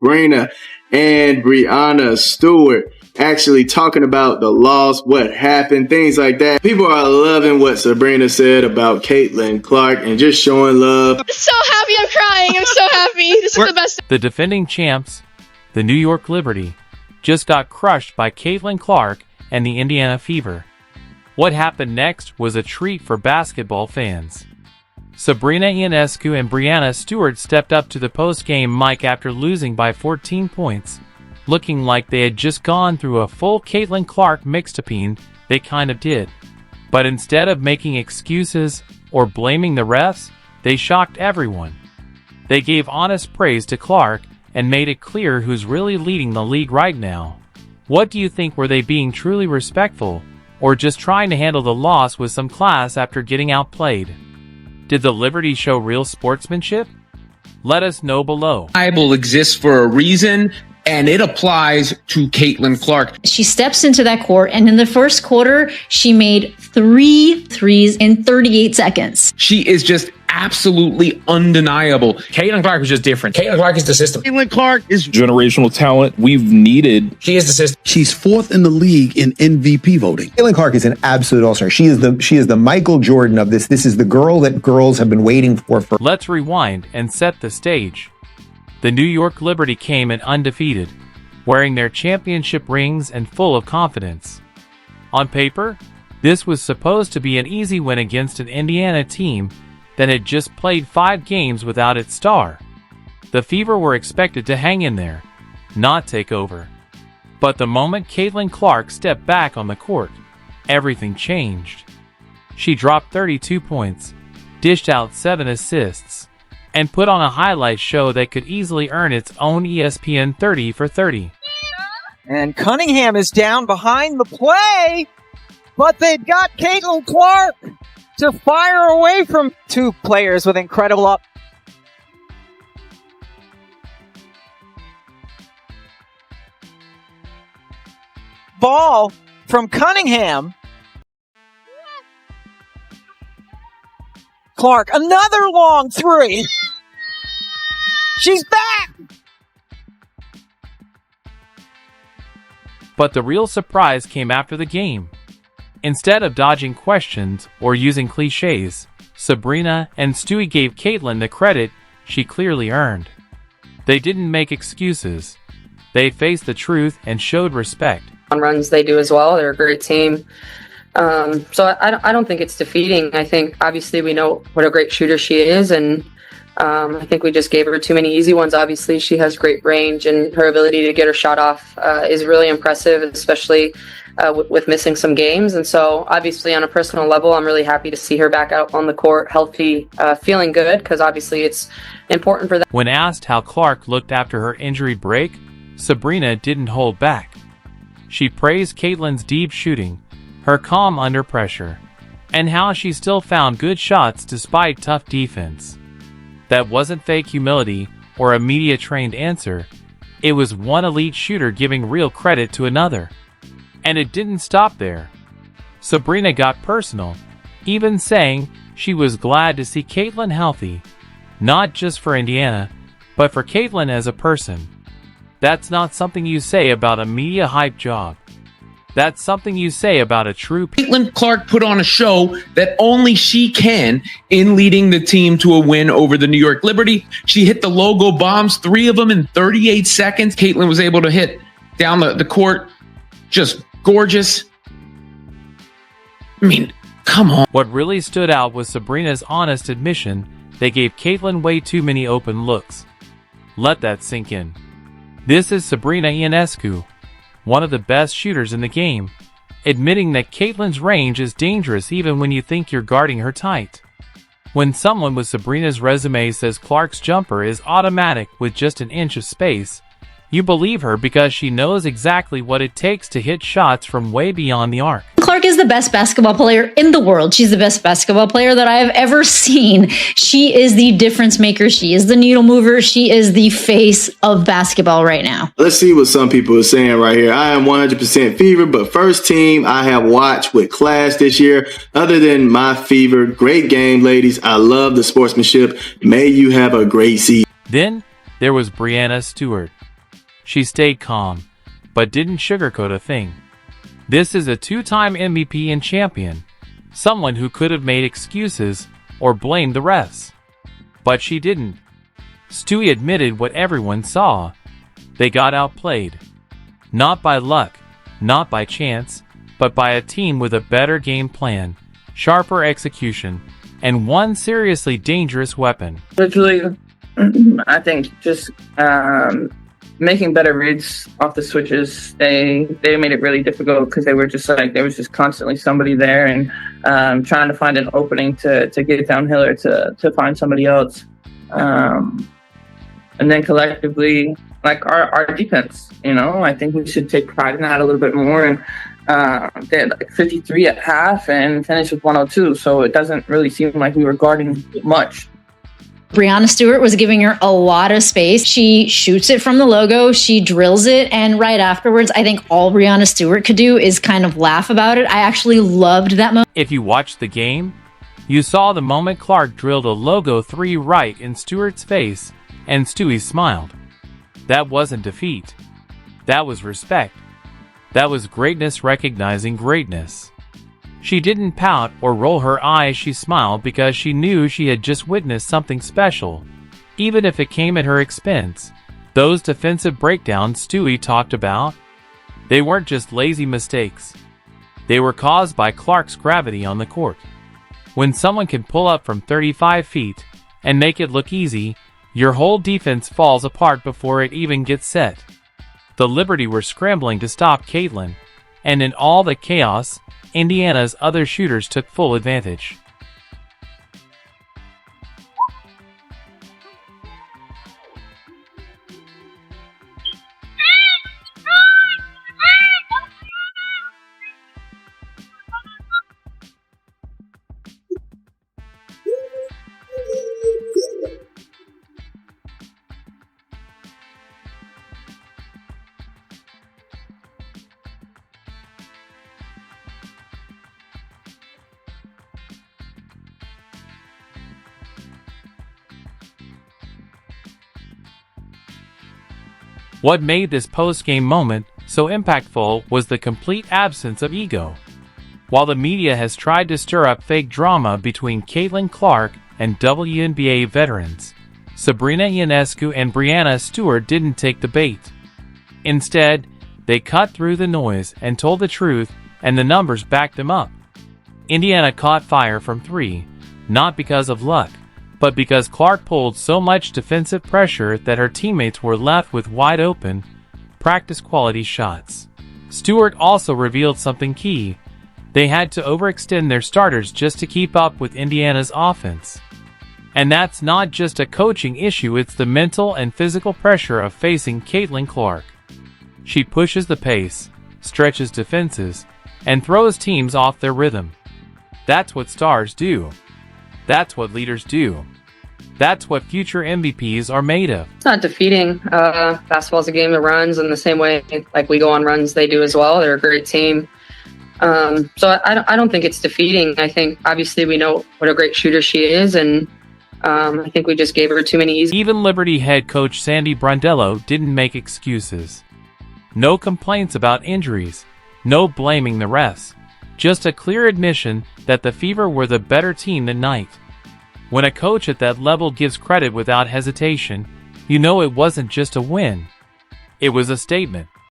Sabrina and Brianna Stewart actually talking about the loss, what happened, things like that. People are loving what Sabrina said about Caitlin Clark and just showing love. I'm so happy, I'm crying. I'm so happy. This is the best. The defending champs, the New York Liberty, just got crushed by Caitlin Clark and the Indiana Fever. What happened next was a treat for basketball fans. Sabrina Ionescu and Brianna Stewart stepped up to the post-game mic after losing by 14 points, looking like they had just gone through a full Caitlin Clark mixtape. They kind of did. But instead of making excuses or blaming the refs, they shocked everyone. They gave honest praise to Clark and made it clear who's really leading the league right now. What do you think? Were they being truly respectful, or just trying to handle the loss with some class after getting outplayed? Did the Liberty show real sportsmanship? Let us know below. Bible exists for a reason, and it applies to Caitlin Clark. She steps into that court, and in the first quarter, she made 3 threes in 38 seconds. She is just absolutely undeniable. Caitlin Clark was just different. Caitlin Clark is the system. Caitlin Clark is generational talent we've needed. She is the system. She's 4th in the league in MVP voting. Caitlin Clark is an absolute all-star. She is the Michael Jordan of this. This is the girl that girls have been waiting for. Let's rewind and set the stage. The New York Liberty came in undefeated, wearing their championship rings and full of confidence. On paper, this was supposed to be an easy win against an Indiana team that had just played 5 games without its star. The Fever were expected to hang in there, not take over. But the moment Caitlin Clark stepped back on the court, everything changed. She dropped 32 points, dished out 7 assists, and put on a highlight show that could easily earn its own ESPN 30 for 30. And Cunningham is down behind the play, but they've got Caitlin Clark to fire away from 2 players with incredible up. Ball from Cunningham. Clark, another long 3. She's back! But the real surprise came after the game. Instead of dodging questions or using cliches, Sabrina and Stewie gave Caitlin the credit she clearly earned. They didn't make excuses. They faced the truth and showed respect. On runs they do as well. They're a great team. So I don't think it's defeating. I think obviously we know what a great shooter she is, and I think we just gave her too many easy ones. Obviously she has great range, and her ability to get her shot off is really impressive, especially with missing some games. And so obviously on a personal level, I'm really happy to see her back out on the court, healthy, feeling good, because obviously it's important for them. When asked how Clark looked after her injury break, Sabrina didn't hold back. She praised Caitlin's deep shooting, her calm under pressure, and how she still found good shots despite tough defense. That wasn't fake humility or a media-trained answer. It was one elite shooter giving real credit to another. And it didn't stop there. Sabrina got personal, even saying she was glad to see Caitlin healthy, not just for Indiana, but for Caitlin as a person. That's not something you say about a media hype job. That's something you say about a true... Caitlin Clark put on a show that only she can in leading the team to a win over the New York Liberty. She hit the logo bombs, 3 of them in 38 seconds. Caitlin was able to hit down the court. Just gorgeous. I mean, come on. What really stood out was Sabrina's honest admission they gave Caitlin way too many open looks. Let that sink in. This is Sabrina Ionescu, one of the best shooters in the game, admitting that Caitlin's range is dangerous even when you think you're guarding her tight. When someone with Sabrina's resume says Clark's jumper is automatic with just an inch of space, you believe her because she knows exactly what it takes to hit shots from way beyond the arc. Clark is the best basketball player in the world. She's the best basketball player that I have ever seen. She is the difference maker. She is the needle mover. She is the face of basketball right now. Let's see what some people are saying right here. I am 100% Fever, but first team I have watched with class this year. Other than my Fever, great game, ladies. I love the sportsmanship. May you have a great season. Then there was Brianna Stewart. she stayed calm, but didn't sugarcoat a thing. This is a two-time MVP and champion, someone who could have made excuses or blamed the refs. But she didn't. Stewie admitted what everyone saw. They got outplayed. Not by luck, not by chance, but by a team with a better game plan, sharper execution, and one seriously dangerous weapon. Literally, I think just making better reads off the switches. They made it really difficult because they were just like, there was just constantly somebody there and trying to find an opening to get downhill or to find somebody else. And then collectively, like our defense, I think we should take pride in that a little bit more. And they had like 53 at half and finished with 102. So it doesn't really seem like we were guarding much. Breanna Stewart was giving her a lot of space. She shoots it from the logo, she drills it, and right afterwards, I think all Breanna Stewart could do is kind of laugh about it. I actually loved that moment. If you watched the game, you saw the moment Clark drilled a logo 3 right in Stewart's face, and Stewie smiled. That wasn't defeat. That was respect. That was greatness recognizing greatness. She didn't pout or roll her eyes, she smiled because she knew she had just witnessed something special, even if it came at her expense. Those defensive breakdowns Stewie talked about, they weren't just lazy mistakes. They were caused by Clark's gravity on the court. When someone can pull up from 35 feet and make it look easy, your whole defense falls apart before it even gets set. The Liberty were scrambling to stop Caitlin, and in all the chaos, Indiana's other shooters took full advantage. What made this post-game moment so impactful was the complete absence of ego. While the media has tried to stir up fake drama between Caitlin Clark and WNBA veterans, Sabrina Ionescu and Breanna Stewart didn't take the bait. Instead, they cut through the noise and told the truth, and the numbers backed them up. Indiana caught fire from 3, not because of luck, but because Clark pulled so much defensive pressure that her teammates were left with wide-open, practice-quality shots. Stewart also revealed something key. They had to overextend their starters just to keep up with Indiana's offense. And that's not just a coaching issue, it's the mental and physical pressure of facing Caitlin Clark. She pushes the pace, stretches defenses, and throws teams off their rhythm. That's what stars do. That's what leaders do. That's what future MVPs are made of. It's not defeating. Basketball's a game of runs, in the same way like we go on runs, they do as well. They're a great team. So I don't think it's defeating. I think obviously we know what a great shooter she is, and I think we just gave her too many easy. Even Liberty head coach Sandy Brondello didn't make excuses. No complaints about injuries. No blaming the refs. Just a clear admission that the Fever were the better team that night. When a coach at that level gives credit without hesitation, you know it wasn't just a win. It was a statement.